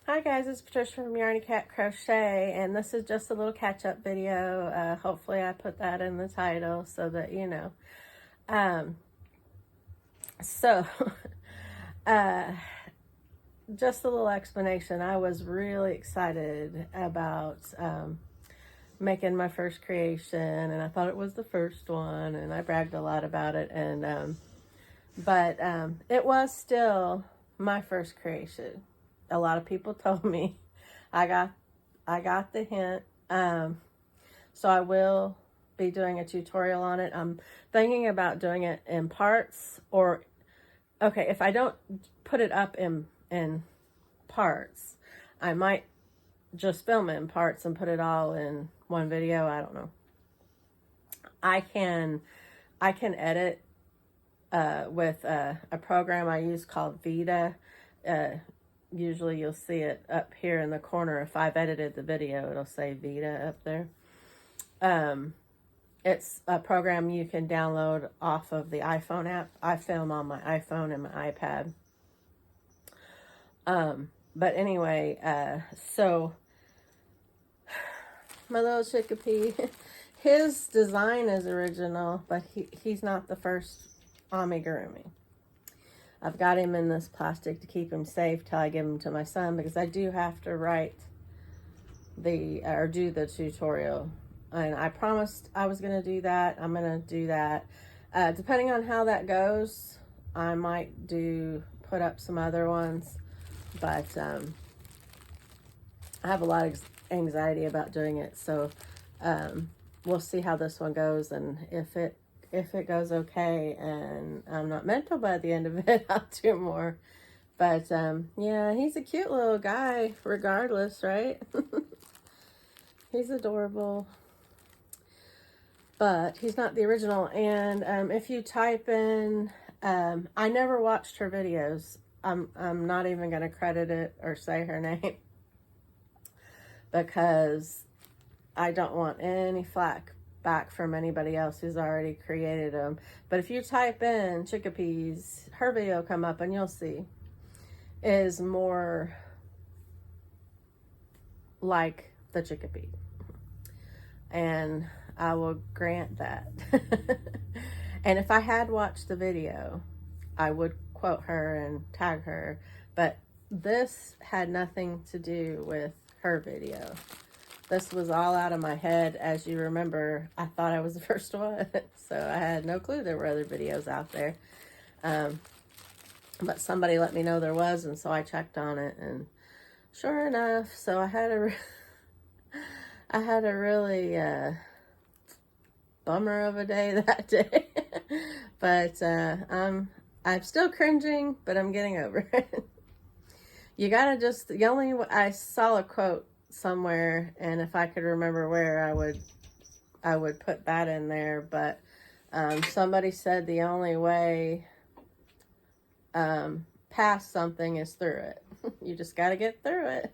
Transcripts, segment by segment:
Hi guys, it's Patricia from Yarny Cat Crochet, and this is just a little catch-up video. Hopefully I put that in the title so that you know. Um, so, uh, just a little explanation. I was really excited about making my first creation, and I thought it was the first one, and I bragged a lot about it, but it was still my first creation. A lot of people told me I got the hint. So I will be doing a tutorial on it. I'm thinking about doing it in parts, or okay, if I don't put it up in parts, I might just film it in parts and put it all in one video. I don't know. I can edit with a program I use called Vita. Usually you'll see it up here in the corner. If I've edited the video, it'll say Vita up there. It's a program you can download off of the iPhone app. I film on my iPhone and my iPad. But anyway, so my little Chicopee, his design is original, but he's not the first amigurumi. I've got him in this plastic to keep him safe till I give him to my son, because I do have to write or do the tutorial. And I promised I was going to do that. I'm going to do that. Depending on how that goes, I might put up some other ones. But I have a lot of anxiety about doing it. So we'll see how this one goes. And if it goes okay and I'm not mental by the end of it, I'll do more. But yeah, he's a cute little guy regardless, right? He's adorable. But he's not the original. And if you type in, I never watched her videos. I'm not even going to credit it or say her name, because I don't want any flack back from anybody else who's already created them. But if you type in Chicopees, her video come up and you'll see is more like the Chicopee. And I will grant that. And if I had watched the video, I would quote her and tag her. But this had nothing to do with her video. This was all out of my head. As you remember, I thought I was the first one. So I had no clue there were other videos out there. But somebody let me know there was, and so I checked on it. And sure enough, so I had a really bummer of a day that day. But I'm still cringing, but I'm getting over it. You gotta just, I saw a quote somewhere, and if I could remember where, I would put that in there. But somebody said the only way past something is through it. You just gotta get through it.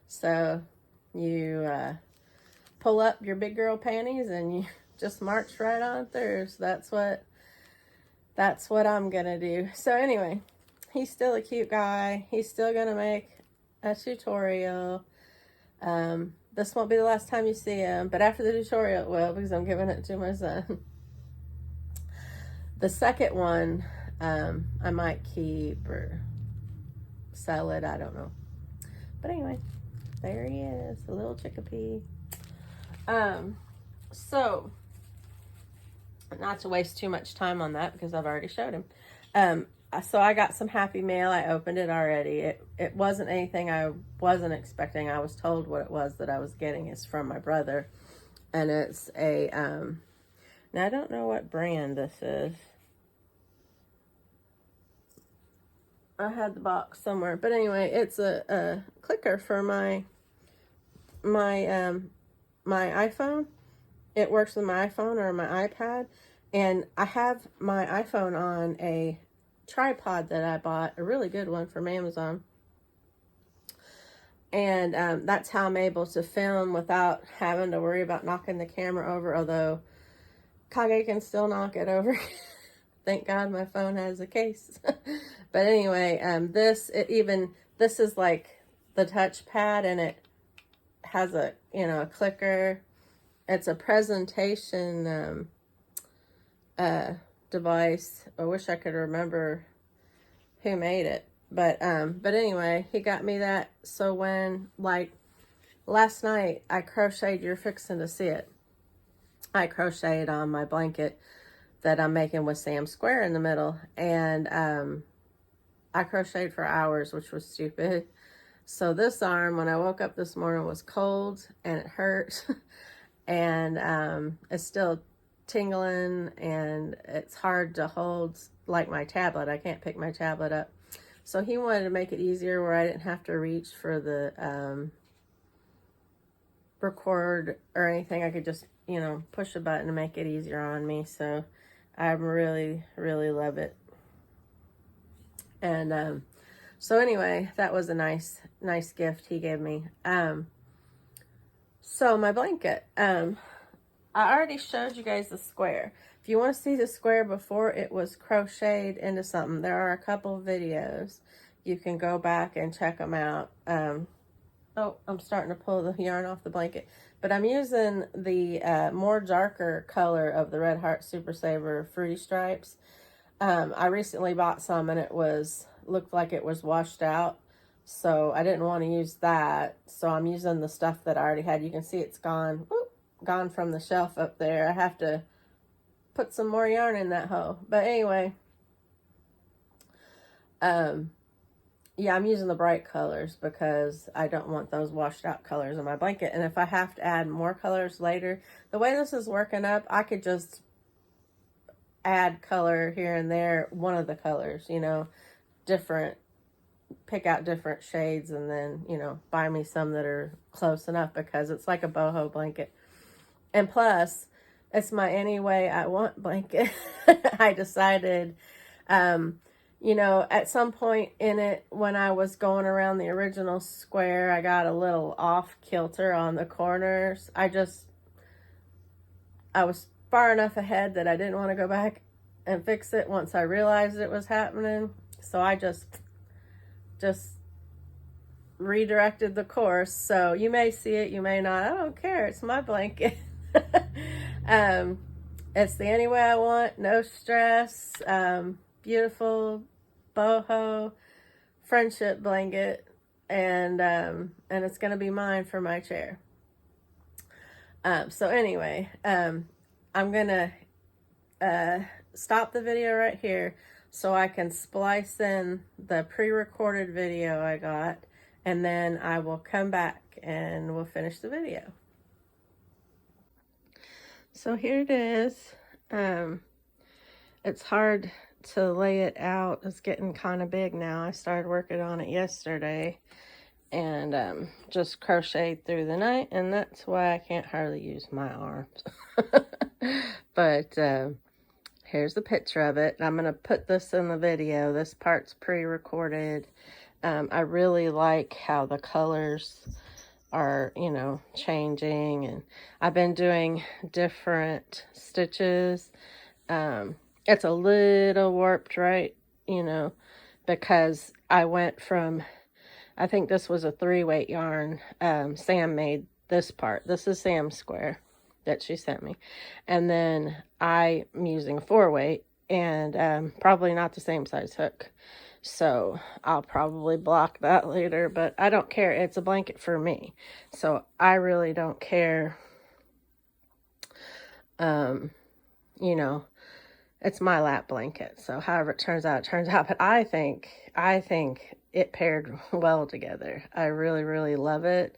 So you pull up your big girl panties and you just march right on through. So that's what I'm gonna do. So anyway, he's still a cute guy. He's still gonna make a tutorial. This won't be the last time you see him, but after the tutorial it will, because I'm giving it to my son. The second one, I might keep or sell it. I don't know. But anyway, there he is, a little Chicopee. So not to waste too much time on that, because I've already showed him. So I got some happy mail. I opened it already. It wasn't anything I wasn't expecting. I was told what it was that I was getting is from my brother. And it's a, now I don't know what brand this is. I had the box somewhere. But anyway, it's a clicker for my iPhone. It works with my iPhone or my iPad. And I have my iPhone on a tripod that I bought, a really good one from Amazon. And that's how I'm able to film without having to worry about knocking the camera over, although Kage can still knock it over. Thank God my phone has a case. But anyway, this is like the touchpad, and it has a, you know, a clicker. It's a presentation device. I wish I could remember who made it. But anyway, he got me that. So when, like, last night I crocheted, you're fixing to see it. I crocheted on my blanket that I'm making with Sam Square in the middle. And I crocheted for hours, which was stupid. So this arm, when I woke up this morning, was cold and it hurt. And it's still tingling, and it's hard to hold like my tablet. I can't pick my tablet up. So he wanted to make it easier where I didn't have to reach for the record or anything. I could just, you know, push a button to make it easier on me. So I really, really love it. And so anyway, that was a nice gift he gave me. So my blanket, I already showed you guys the square. If you want to see the square before it was crocheted into something, there are a couple of videos. You can go back and check them out. Oh, I'm starting to pull the yarn off the blanket. But I'm using the more darker color of the Red Heart Super Saver Fruity Stripes. I recently bought some, and it looked like it was washed out. So I didn't want to use that. So I'm using the stuff that I already had. You can see it's gone. Whoop, gone from the shelf up there. I have to put some more yarn in that hole. But anyway, yeah, I'm using the bright colors because I don't want those washed out colors in my blanket. And if I have to add more colors later, the way this is working up, I could just add color here and there, one of the colors, you know, pick out different shades, and then, you know, buy me some that are close enough, because it's like a boho blanket. And plus, it's my any way I want blanket. I decided, you know, at some point in it, when I was going around the original square, I got a little off kilter on the corners. I was far enough ahead that I didn't want to go back and fix it once I realized it was happening. So I just redirected the course. So you may see it, you may not. I don't care. It's my blanket. It's the any way I want, no stress, beautiful boho friendship blanket, and it's gonna be mine for my chair. So anyway, I'm gonna stop the video right here so I can splice in the pre-recorded video I got, and then I will come back and we'll finish the video. So here it is. It's hard to lay it out. It's getting kind of big now. I started working on it yesterday, and just crocheted through the night, and that's why I can't hardly use my arms. But here's the picture of it. I'm going to put this in the video. This part's pre-recorded. I really like how the colors are, you know, changing, and I've been doing different stitches. It's a little warped, right? You know, because I went from, I think this was a 3-weight yarn. Sam made this part. This is Sam's square that she sent me. And then I'm using 4-weight, and probably not the same size hook. So I'll probably block that later, but I don't care. It's a blanket for me. So I really don't care. You know, it's my lap blanket. So however it turns out, it turns out. But I think it paired well together. I really, really love it.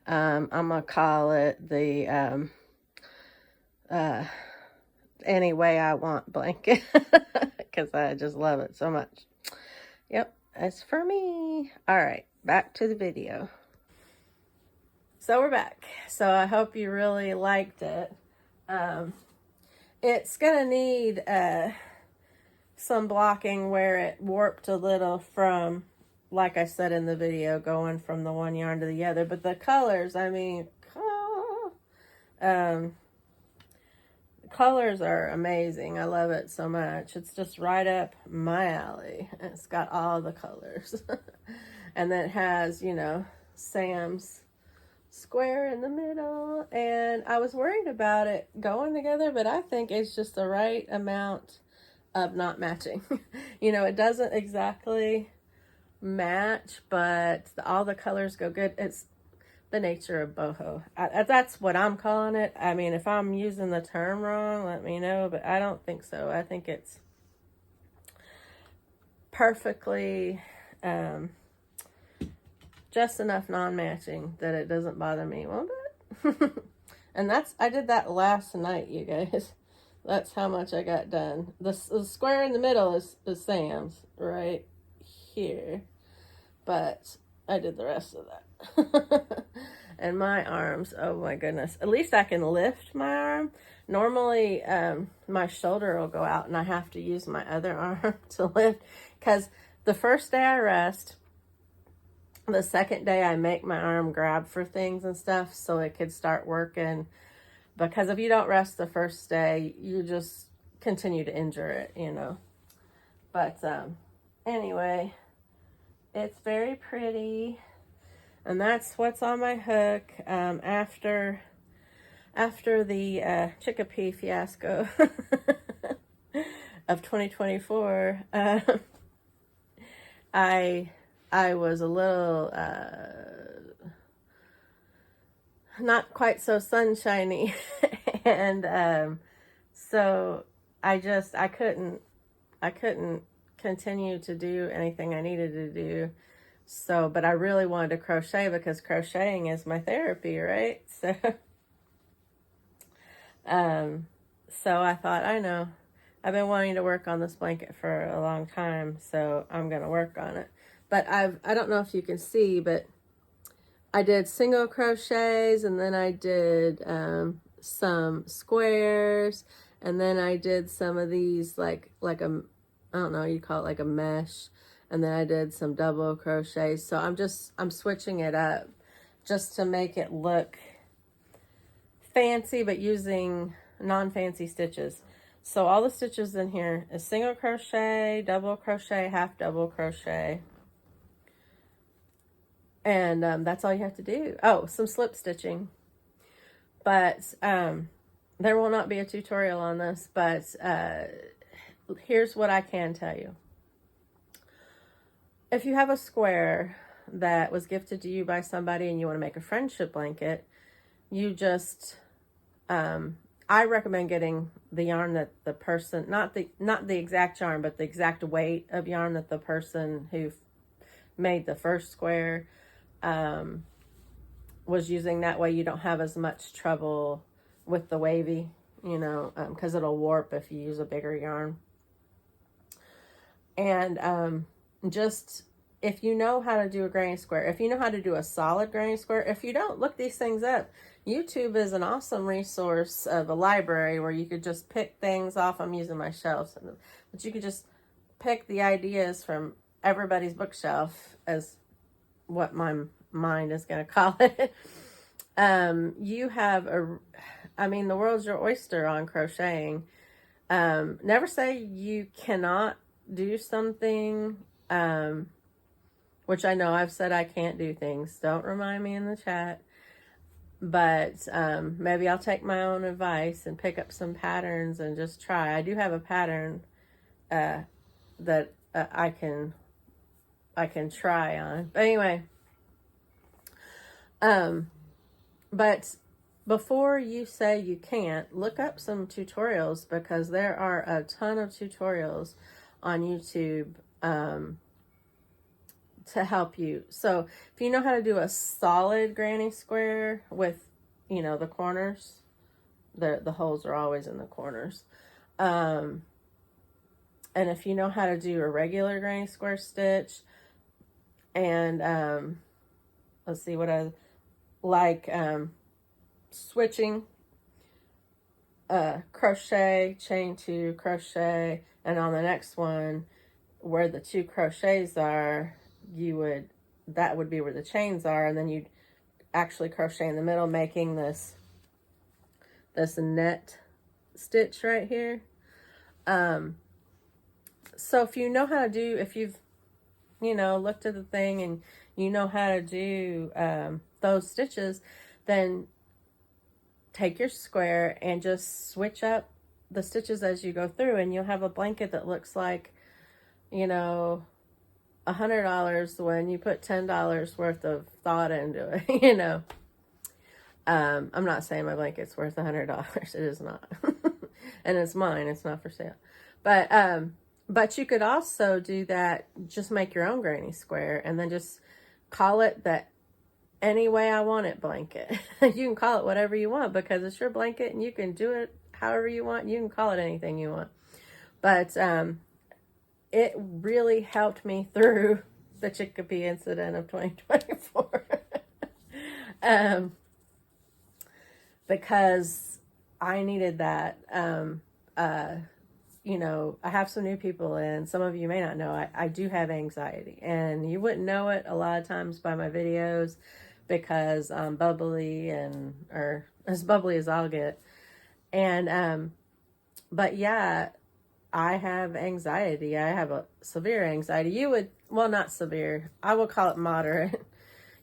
I'm gonna call it the any way I want blanket, because I just love it so much. Yep, that's for me. All right, back to the video. So we're back. So I hope you really liked it. It's gonna need some blocking where it warped a little from, like I said in the video, going from the one yarn to the other. But the colors, I mean, colors are amazing. I love it so much. It's just right up my alley. It's got all the colors. And then it has, you know, Sam's square in the middle, and I was worried about it going together, but I think it's just the right amount of not matching. You know, it doesn't exactly match, but all the colors go good. It's the nature of boho. That's what I'm calling it. I mean, if I'm using the term wrong, let me know, but I don't think so. I think it's perfectly just enough non-matching that it doesn't bother me one bit. And I did that last night, you guys. That's how much I got done. The square in the middle is Sam's right here, but I did the rest of that. And my arms, oh my goodness. At least I can lift my arm. Normally, my shoulder will go out and I have to use my other arm to lift, because the first day I rest, the second day I make my arm grab for things and stuff so it could start working. Because if you don't rest the first day, you just continue to injure it, you know. But anyway, it's very pretty. And that's what's on my hook after the Chicopee fiasco of 2024. I was a little not quite so sunshiny, and so I couldn't continue to do anything I needed to do. So, but I really wanted to crochet because crocheting is my therapy, right? So, so I thought, I know, I've been wanting to work on this blanket for a long time, so I'm gonna work on it. But I don't know if you can see, but I did single crochets, and then I did some squares, and then I did some of these like a, I don't know, you call it like a mesh, and then I did some double crochets. So I'm switching it up just to make it look fancy, but using non-fancy stitches. So all the stitches in here is single crochet, double crochet, half double crochet. And that's all you have to do. Oh, some slip stitching. But there will not be a tutorial on this, but here's what I can tell you. If you have a square that was gifted to you by somebody and you want to make a friendship blanket, you just, I recommend getting the yarn that the person, not the exact yarn, but the exact weight of yarn that the person who made the first square was using. That way you don't have as much trouble with the wavy, you know, because it'll warp if you use a bigger yarn. And just, if you know how to do a granny square, if you know how to do a solid granny square, if you don't, look these things up. YouTube is an awesome resource of a library where you could just pick things off. I'm using my shelves, but you could just pick the ideas from everybody's bookshelf, as what my mind is going to call it. You have the world's your oyster on crocheting. Never say you cannot do something, which I know I've said I can't do things. Don't remind me in the chat. But maybe I'll take my own advice and pick up some patterns and just try. I do have a pattern that I can try on. But anyway, but before you say you can't, look up some tutorials, because there are a ton of tutorials on YouTube to help you. So if you know how to do a solid granny square with, you know, the corners, the holes are always in the corners. And if you know how to do a regular granny square stitch, and let's see what I like, switching crochet, chain 2, crochet, and on the next one where the 2 crochets are, that would be where the chains are, and then you'd actually crochet in the middle, making this net stitch right here. So if you know how to do, if you've, you know, looked at the thing and you know how to do those stitches, then take your square and just switch up the stitches as you go through, and you'll have a blanket that looks like, you know, $100 when you put $10 worth of thought into it, you know. I'm not saying my blanket's worth $100. It is not. And it's mine. It's not for sale. But you could also do that, just make your own granny square and then just call it the Any Way I Want It blanket. You can call it whatever you want because it's your blanket and you can do it however you want. You can call it anything you want. But it really helped me through the Chicopee incident of 2024. Because I needed that. You know, I have some new people in. Some of you may not know, I do have anxiety. And you wouldn't know it a lot of times by my videos because I'm bubbly or as bubbly as I'll get. And, but yeah, I have anxiety. I have a severe anxiety. Well, not severe. I will call it moderate.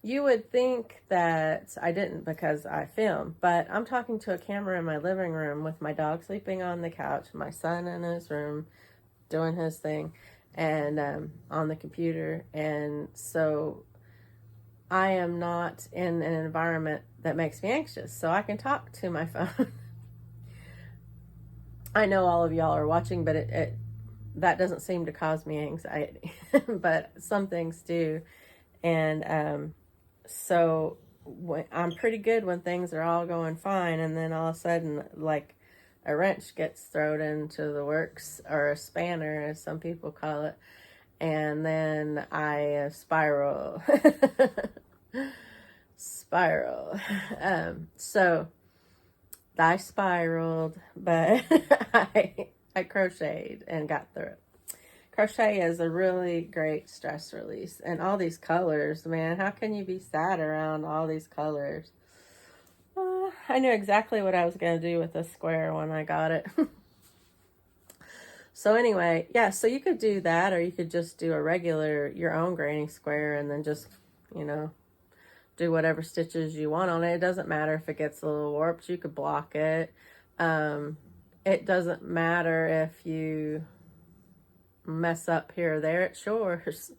You would think that I didn't because I film, but I'm talking to a camera in my living room with my dog sleeping on the couch, my son in his room doing his thing, and on the computer. And so I am not in an environment that makes me anxious, so I can talk to my phone. I know all of y'all are watching, but that doesn't seem to cause me anxiety, but some things do. And so I'm pretty good when things are all going fine, and then all of a sudden, like a wrench gets thrown into the works, or a spanner, as some people call it, and then I spiral. So I spiraled, but I crocheted and got through it. Crochet is a really great stress release. And all these colors, man, how can you be sad around all these colors? I knew exactly what I was going to do with this square when I got it. So anyway, yeah, so you could do that, or you could just do your own granny square, and then just, you know, do whatever stitches you want on it. It doesn't matter if it gets a little warped. You could block it. It doesn't matter if you mess up here or there. It's yours.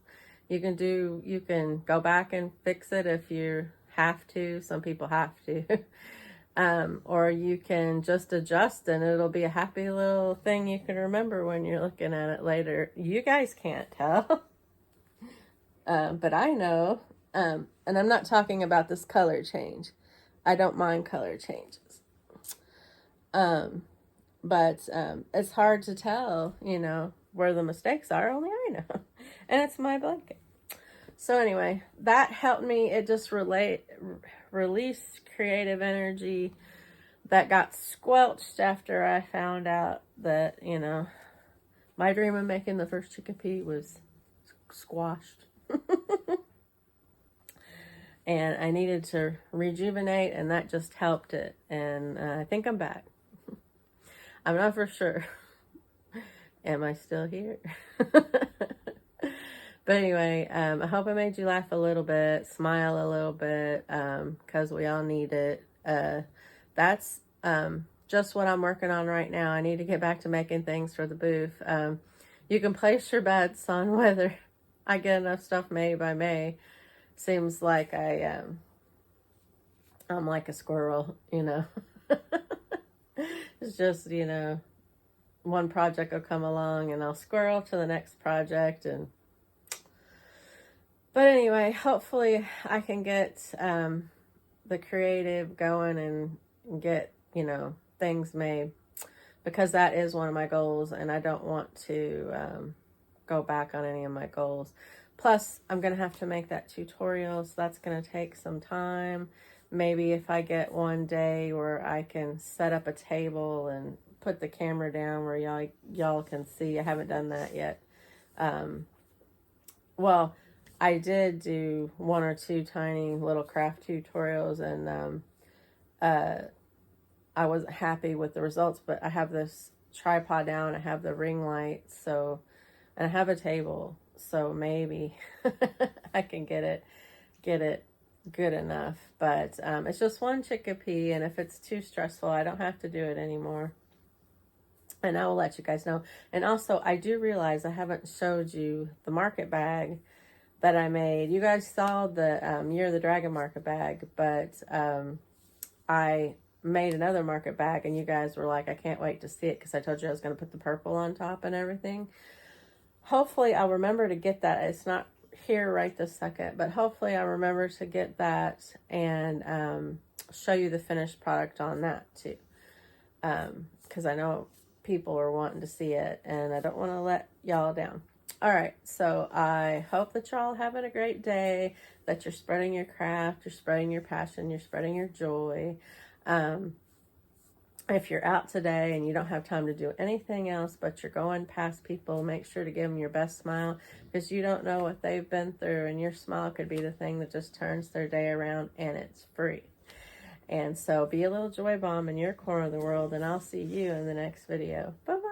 You can go back and fix it if you have to. Some people have to. Or you can just adjust and it'll be a happy little thing you can remember when you're looking at it later. You guys can't tell. But I know. And I'm not talking about this color change. I don't mind color changes. But it's hard to tell, you know, where the mistakes are. Only I know. And it's my blanket. So anyway, that helped me. It just released creative energy that got squelched after I found out that, you know, my dream of making the first Chicopee was squashed. And I needed to rejuvenate, and that just helped it. And I think I'm back. I'm not for sure. Am I still here? But anyway, I hope I made you laugh a little bit, smile a little bit, because we all need it. That's just what I'm working on right now. I need to get back to making things for the booth. You can place your bets on whether I get enough stuff made by May. Seems like I'm like a squirrel, you know. It's just, you know, one project will come along and I'll squirrel to the next project. But anyway, hopefully I can get the creative going and get, you know, things made, because that is one of my goals, and I don't want to go back on any of my goals. Plus, I'm going to have to make that tutorial, so that's going to take some time. Maybe if I get one day where I can set up a table and put the camera down where y'all can see. I haven't done that yet. Well, I did do 1 or 2 tiny little craft tutorials, and I wasn't happy with the results, but I have this tripod down, I have the ring light, and I have a table, so maybe I can get it. get it good enough. But it's just one chickpea, and if it's too stressful, I don't have to do it anymore. And I will let you guys know. And also, I do realize I haven't showed you the market bag that I made. You guys saw the Year of the Dragon market bag, but I made another market bag, and you guys were like, I can't wait to see it, because I told you I was going to put the purple on top and everything. Hopefully I'll remember to get that. It's not here right this second, but hopefully I'll remember to get that and show you the finished product on that too, because I know people are wanting to see it, and I don't want to let y'all down. All right, so I hope that y'all having a great day, that you're spreading your craft, you're spreading your passion, you're spreading your joy. If you're out today and you don't have time to do anything else, but you're going past people, make sure to give them your best smile, because you don't know what they've been through, and your smile could be the thing that just turns their day around, and it's free. And so be a little joy bomb in your corner of the world, and I'll see you in the next video. Bye.